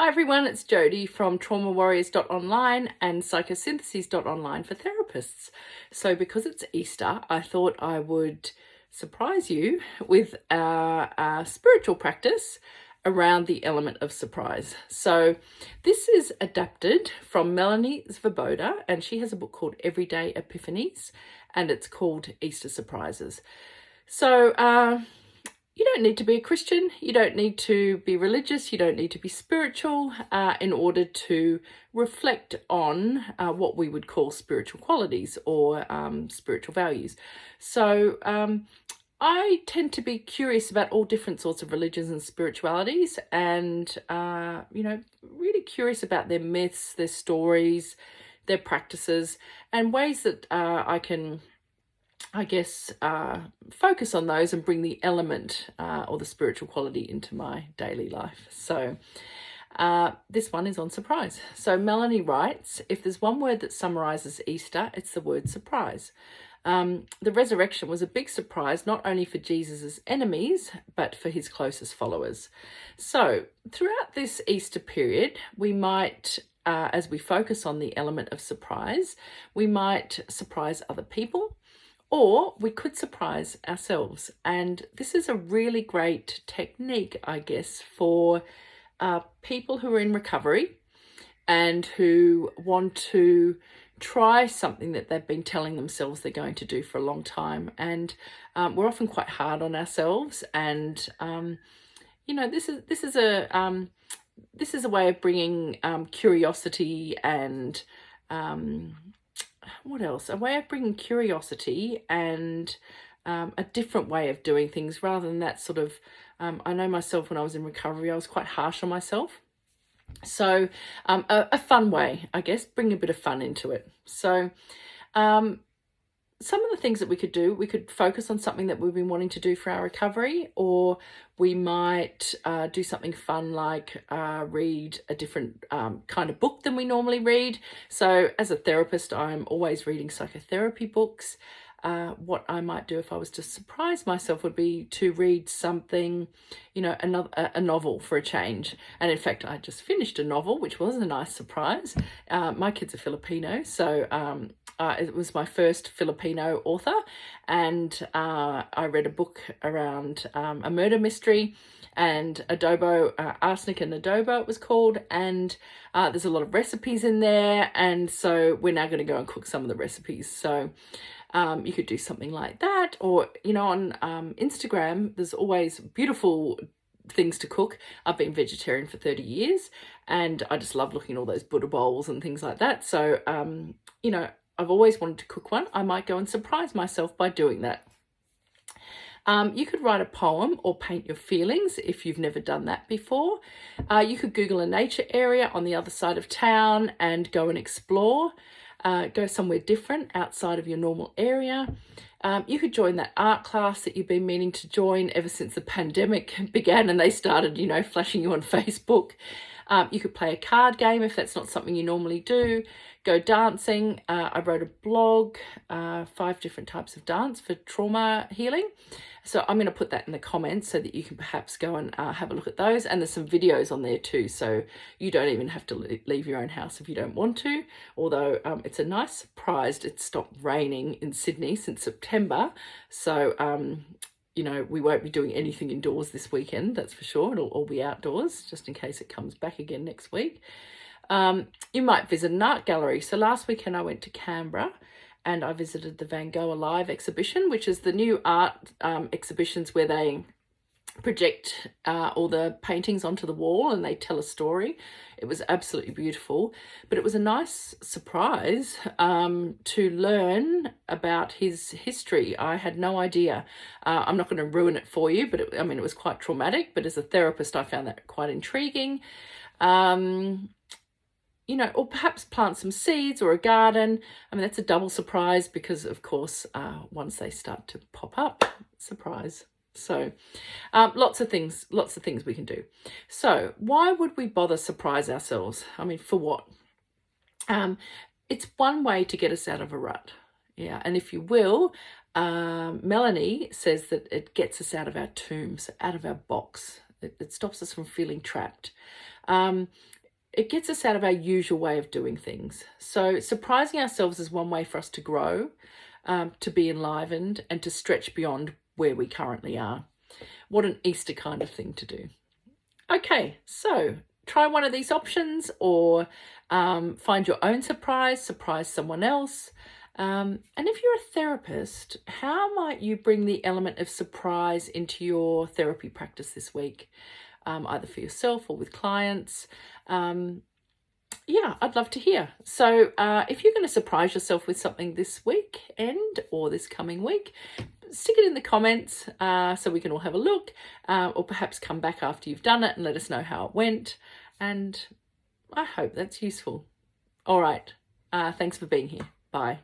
Hi everyone, it's Jody from traumawarriors.online and psychosynthesis.online for therapists. So because it's Easter, I thought I would surprise you with a spiritual practice around the element of surprise. So this is adapted from Melanie Svoboda, and she has a book called Everyday Epiphanies, and it's called Easter Surprises. So you don't need to be a Christian, you don't need to be religious, you don't need to be spiritual in order to reflect on what we would call spiritual qualities or spiritual values. So I tend to be curious about all different sorts of religions and spiritualities, and really curious about their myths, their stories, their practices, and ways that I can focus on those and bring the element or the spiritual quality into my daily life. So this one is on surprise. So Melanie writes, if there's one word that summarizes Easter, it's the word surprise. The resurrection was a big surprise, not only for Jesus's enemies, but for his closest followers. So throughout this Easter period, we might, as we focus on the element of surprise, we might surprise other people, or we could surprise ourselves. And this is a really great technique, I guess, for people who are in recovery and who want to try something that they've been telling themselves they're going to do for a long time. And we're often quite hard on ourselves. And this is a way of bringing curiosity and what else? A way of bringing curiosity and a different way of doing things, rather than that sort of, I know myself when I was in recovery, I was quite harsh on myself. So a fun way, I guess, bring a bit of fun into it. So some of the things that we could do, we could focus on something that we've been wanting to do for our recovery, or we might do something fun like read a different kind of book than we normally read. So as a therapist, I'm always reading psychotherapy books. What I might do if I was to surprise myself would be to read something, a novel for a change. And in fact, I just finished a novel, which was a nice surprise. My kids are Filipino, so it was my first Filipino author, and I read a book around a murder mystery and adobo, arsenic and adobo it was called, and there's a lot of recipes in there, and so we're now going to go and cook some of the recipes. So you could do something like that, or on Instagram there's always beautiful things to cook. I've been vegetarian for 30 years and I just love looking at all those Buddha bowls and things like that. So I've always wanted to cook one. I might go and surprise myself by doing that. You could write a poem or paint your feelings if you've never done that before. You could Google a nature area on the other side of town and go and explore. Go somewhere different outside of your normal area. You could join that art class that you've been meaning to join ever since the pandemic began and they started, flashing you on Facebook. You could play a card game if that's not something you normally do. Go dancing. I wrote a blog, 5 different types of dance for trauma healing. So I'm going to put that in the comments so that you can perhaps go and have a look at those. And there's some videos on there too, so you don't even have to leave your own house if you don't want to. Although it's a nice surprise. It's stopped raining in Sydney since September. So we won't be doing anything indoors this weekend, that's for sure. It'll all be outdoors, just in case it comes back again next week. You might visit an art gallery. So last weekend I went to Canberra and I visited the Van Gogh Alive exhibition, which is the new art exhibitions where they project all the paintings onto the wall and they tell a story. It was absolutely beautiful, but it was a nice surprise to learn about his history. I had no idea. I'm not going to ruin it for you, but it was quite traumatic, but as a therapist I found that quite intriguing. Or perhaps plant some seeds or a garden. That's a double surprise because, of course, once they start to pop up, surprise. So lots of things we can do. So why would we bother surprise ourselves? For what? It's one way to get us out of a rut. Yeah, and if you will, Melanie says that it gets us out of our tombs, out of our box. It stops us from feeling trapped. It gets us out of our usual way of doing things. So surprising ourselves is one way for us to grow, to be enlivened, and to stretch beyond where we currently are. What an Easter kind of thing to do. Okay, so try one of these options, or find your own surprise someone else. And if you're a therapist, how might you bring the element of surprise into your therapy practice this week, either for yourself or with clients? Yeah, I'd love to hear. So if you're going to surprise yourself with something this weekend or this coming week, stick it in the comments so we can all have a look, or perhaps come back after you've done it and let us know how it went. And I hope that's useful. All right. Thanks for being here. Bye.